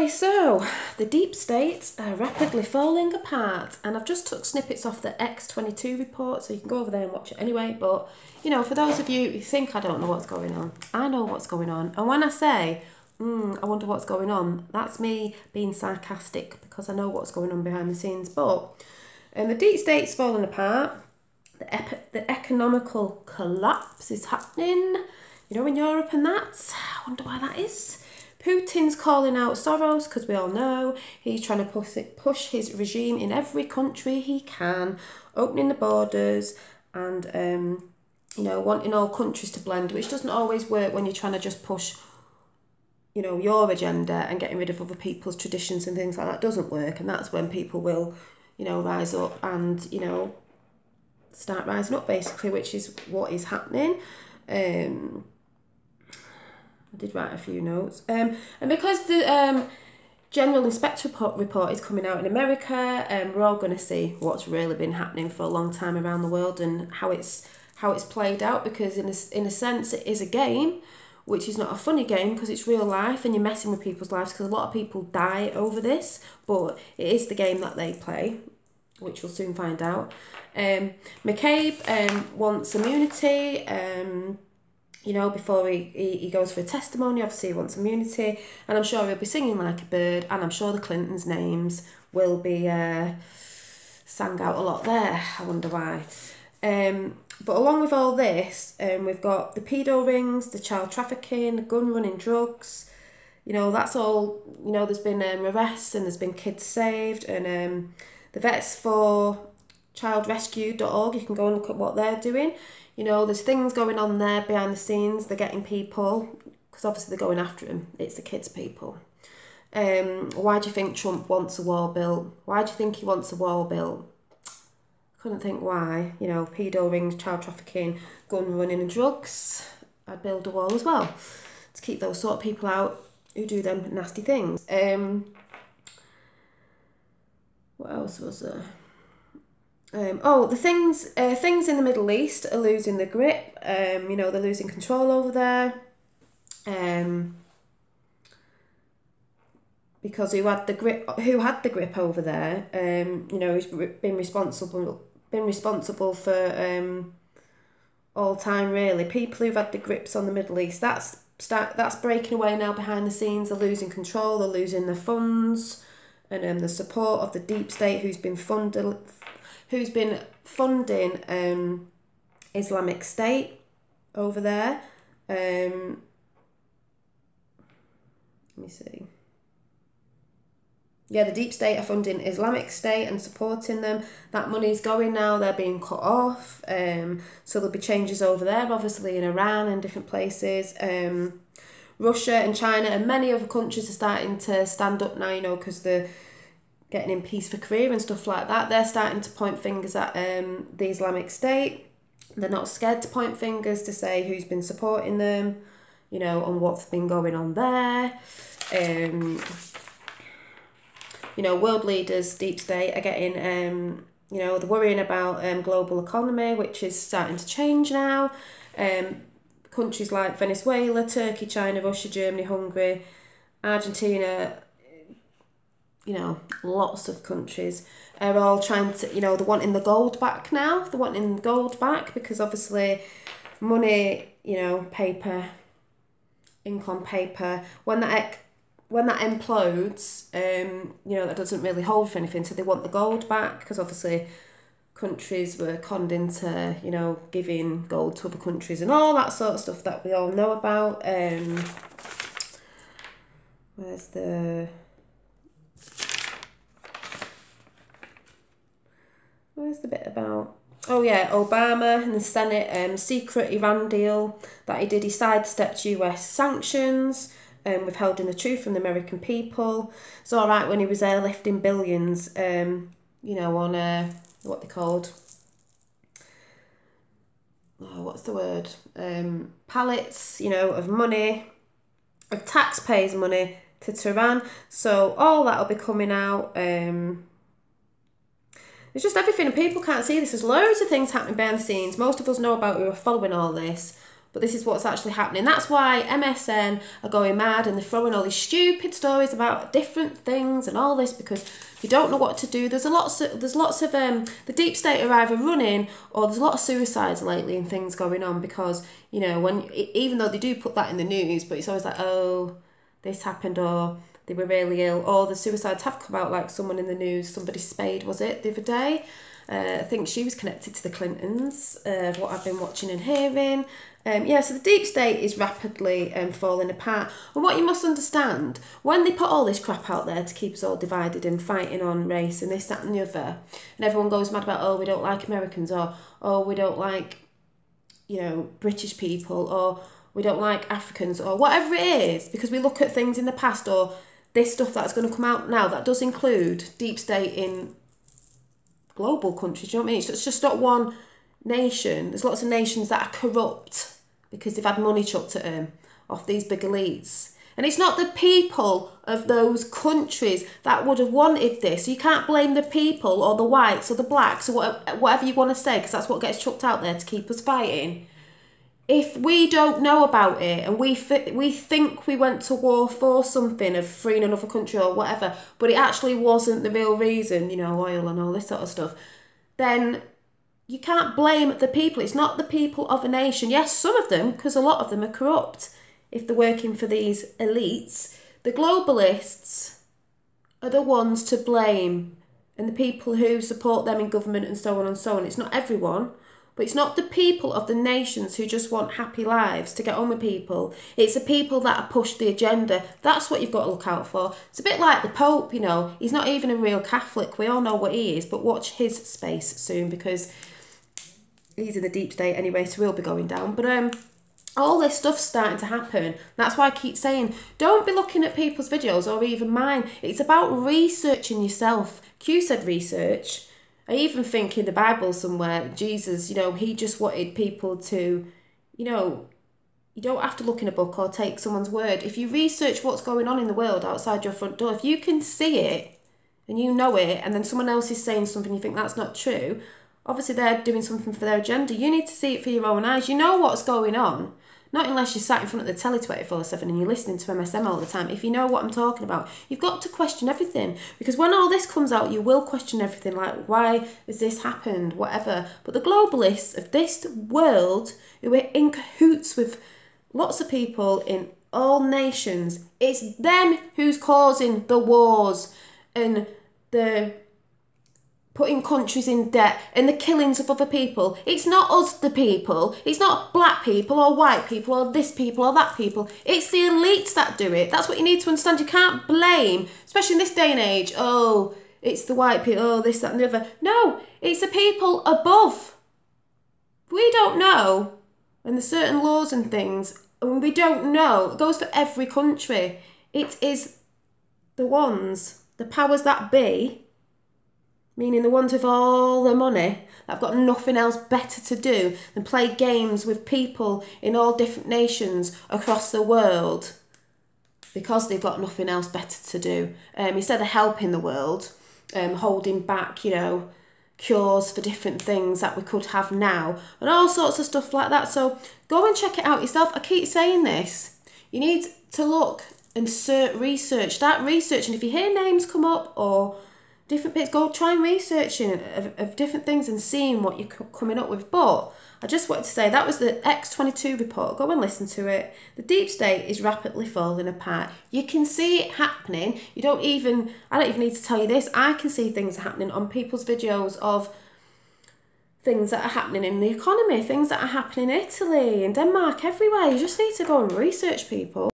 Okay, so the deep states are rapidly falling apart, and I've just took snippets off the X-22 report, so you can go over there and watch it anyway. But, you know, for those of you who think I don't know what's going on, I know what's going on. And when I say, I wonder what's going on, that's me being sarcastic because I know what's going on behind the scenes. But the deep state's falling apart. The economical collapse is happening, you know, in Europe and that. I wonder why that is. Putin's calling out Soros because we all know he's trying to push his regime in every country he can, opening the borders and, you know, wanting all countries to blend, which doesn't always work when you're trying to just push, you know, your agenda and getting rid of other people's traditions and things like that doesn't work. And that's when people will, you know, rise up and, you know, start rising up basically, which is what is happening. I did write a few notes. And because the General Inspector report is coming out in America, we're all going to see what's really been happening for a long time around the world and how it's played out, because in a sense it is a game, which is not a funny game because it's real life and you're messing with people's lives, because a lot of people die over this, but it is the game that they play, which we'll soon find out. McCabe wants immunity, you know, before he goes for a testimony. Obviously he wants immunity, and I'm sure he'll be singing like a bird, and I'm sure the Clintons' names will be sang out a lot there. I wonder why. But along with all this, we've got the pedo rings, the child trafficking, the gun running, drugs. You know, that's all, you know, there's been arrests and there's been kids saved, and the Vets for childrescue.org, you can go and look at what they're doing. You know, there's things going on there behind the scenes. They're getting people, because obviously they're going after them. It's the kids' people. Why do you think Trump wants a wall built? Why do you think he wants a wall built? Couldn't think why. You know, pedo rings, child trafficking, gun running and drugs. I'd build a wall as well to keep those sort of people out who do them nasty things. What else was there? The things in the Middle East are losing the grip. You know, they're losing control over there. Because who had the grip over there? You know, who's been responsible for all time really. People who've had the grips on the Middle East. That's breaking away now behind the scenes. They're losing control. They're losing their funds and the support of the deep state, who's been funding Islamic State over there. Let me see. Yeah, the deep state are funding Islamic State and supporting them. That money's going now. They're being cut off. So there'll be changes over there, obviously in Iran and different places. Russia and China and many other countries are starting to stand up now, you know, because they're getting in peace for Korea and stuff like that. They're starting to point fingers at the Islamic State. They're not scared to point fingers to say who's been supporting them, you know, and what's been going on there. You know, world leaders, deep state, are getting, you know, they're worrying about global economy, which is starting to change now. Countries like Venezuela, Turkey, China, Russia, Germany, Hungary, Argentina, you know, lots of countries are all trying to, you know, they're wanting the gold back now. They're wanting gold back because obviously money, you know, paper, ink on paper, when that implodes, you know, that doesn't really hold for anything. So they want the gold back because obviously countries were conned into, you know, giving gold to other countries and all that sort of stuff that we all know about. Where's the bit about... Oh yeah, Obama and the Senate secret Iran deal that he did. He sidestepped US sanctions, withholding the truth from the American people. It's all right when he was there lifting billions, you know, on what they called... Oh, what's the word? Pallets, you know, of money, of taxpayers' money to Tehran. So all that'll be coming out. It's just everything, and people can't see this. There's loads of things happening behind the scenes. Most of us know about who are following all this, But this is what's actually happening. That's why MSN are going mad and they're throwing all these stupid stories about different things and all this, because you don't know what to do. There's lots of the deep state are either running, or there's a lot of suicides lately and things going on, because, you know, when even though they do put that in the news, but it's always like, oh, this happened, or they were really ill, or the suicides have come out, like someone in the news, somebody Spade, was it, the other day? I think she was connected to the Clintons, what I've been watching and hearing. Yeah, so the deep state is rapidly falling apart. And what you must understand, when they put all this crap out there to keep us all divided and fighting on race and this, that and the other, and everyone goes mad about, oh, we don't like Americans, or, oh, we don't like, you know, British people, or we don't like Africans, or whatever it is, because we look at things in the past, or this stuff that's going to come out now, that does include deep state in global countries, you know what I mean? It's just not one nation. There's lots of nations that are corrupt because they've had money chucked at them off these big elites. And it's not the people of those countries that would have wanted this. So you can't blame the people or the whites or the blacks or whatever you want to say, because that's what gets chucked out there to keep us fighting. If we don't know about it and we think we went to war for something of freeing another country or whatever, but it actually wasn't the real reason, you know, oil and all this sort of stuff, then you can't blame the people. It's not the people of a nation. Yes, some of them, because a lot of them are corrupt if they're working for these elites. The globalists are the ones to blame, and the people who support them in government and so on and so on. It's not everyone. But it's not the people of the nations who just want happy lives to get on with people. It's the people that are push the agenda. That's what you've got to look out for. It's a bit like the Pope, you know. He's not even a real Catholic. We all know what he is. But watch his space soon, because he's in the deep state anyway, so he'll be going down. But all this stuff's starting to happen. That's why I keep saying, don't be looking at people's videos or even mine. It's about researching yourself. Q said research. I even think in the Bible somewhere, Jesus, you know, he just wanted people to, you know, you don't have to look in a book or take someone's word. If you research what's going on in the world outside your front door, if you can see it and you know it, and then someone else is saying something you think that's not true, obviously they're doing something for their agenda. You need to see it for your own eyes. You know what's going on. Not unless you're sat in front of the telly 24/7 and you're listening to MSM all the time. If you know what I'm talking about, you've got to question everything. Because when all this comes out, you will question everything. Like, why has this happened? Whatever. But the globalists of this world, who are in cahoots with lots of people in all nations, it's them who's causing the wars and the putting countries in debt and the killings of other people. It's not us, the people. It's not black people or white people or this people or that people. It's the elites that do it. That's what you need to understand. You can't blame, especially in this day and age, oh, it's the white people, oh, this, that and the other. No, it's the people above. We don't know. And there's certain laws and things, and we don't know. It goes for every country. It is the ones, the powers that be, meaning the ones with all the money that have got nothing else better to do than play games with people in all different nations across the world, because they've got nothing else better to do. Instead of helping the world, holding back, you know, cures for different things that we could have now and all sorts of stuff like that. So go and check it out yourself. I keep saying this. You need to look and research. Start researching. If you hear names come up or different bits, go try and researching of different things and seeing what you're coming up with. But I just wanted to say that was the X22 report. Go and listen to it. The deep state is rapidly falling apart. You can see it happening. I don't even need to tell you this. I can see things happening on people's videos of things that are happening in the economy, things that are happening in Italy and Denmark, everywhere. You just need to go and research, people.